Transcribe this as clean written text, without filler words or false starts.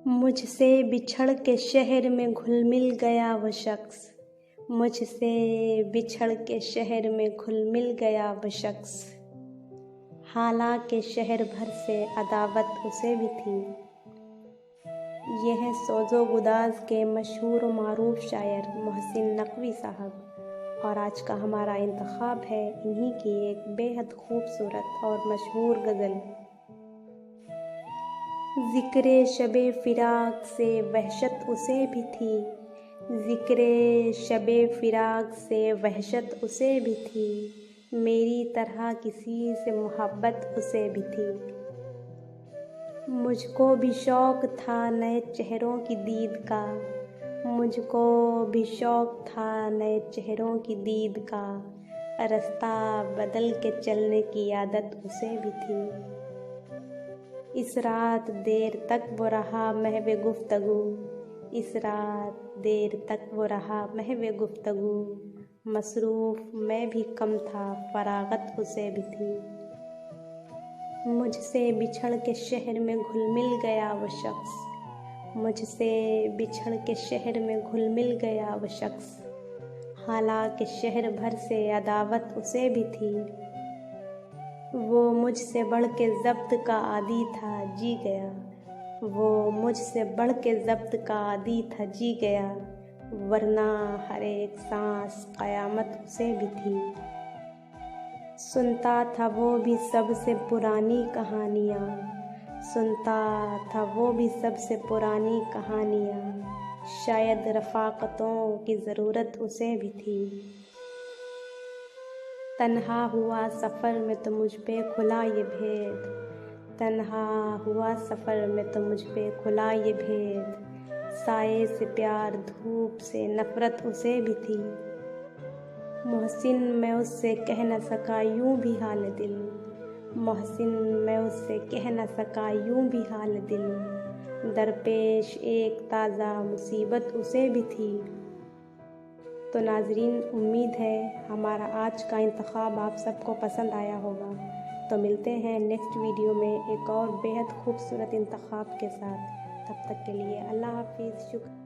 मुझसे बिछड़ के शहर में घुल मिल गया वो शख्स। मुझसे बिछड़ के शहर में घुल मिल गया वो शख्स। हालांकि शहर भर से अदावत उसे भी थी। यह सोजो गुदाज के मशहूर व मारूफ शायर मोहसिन नकवी साहब, और आज का हमारा इंतखाब है इन्हीं की एक बेहद खूबसूरत और मशहूर गज़ल। ज़िक्रे शबे फिराक से वहशत उसे भी थी। ज़िक्रे शबे फिराक से वहशत उसे भी थी। मेरी तरह किसी से मोहब्बत उसे भी थी। मुझको भी शौक़ था नए चेहरों की दीद का। मुझको भी शौक़ था नए चेहरों की दीद का। रास्ता बदल के चलने की आदत उसे भी थी। इस रात देर तक वो रहा महवे गुफ्तगू। इस रात देर तक वो रहा महवे गुफ्तगू। मसरूफ़ मैं भी कम था, फरागत उसे भी थी। मुझसे बिछड़ के शहर में घुल मिल गया वो शख्स। मुझसे बिछड़ के शहर में घुल मिल गया वो शख्स। हालांकि शहर भर से अदावत उसे भी थी। वो मुझसे बढ़ के ज़ब्त का आदी था, जी गया। वो मुझसे बढ़ के ज़ब्त का आदी था, जी गया। वरना हर एक सांस क़यामत उसे भी थी। सुनता था वो भी सबसे पुरानी कहानियाँ। सुनता था वो भी सबसे पुरानी कहानियाँ। शायद रफ़ाक़तों की ज़रूरत उसे भी थी। तन्हा हुआ सफ़र में तो मुझ पे खुला ये भेद। तन्हा हुआ सफ़र में तो मुझ पे खुला ये भेद। साये से प्यार, धूप से नफ़रत उसे भी थी। मोहसिन मैं उससे कह न सका यूँ भी हाल दिल। मोहसिन मैं उससे कह न सका यूँ भी हाल दिल। दरपेश एक ताज़ा मुसीबत उसे भी थी। तो नाज़रीन, उम्मीद है हमारा आज का इंतखाब आप सबको पसंद आया होगा। तो मिलते हैं नेक्स्ट वीडियो में एक और बेहद खूबसूरत इंतखाब के साथ। तब तक के लिए अल्लाह हाफ़िज़। शुक्रिया।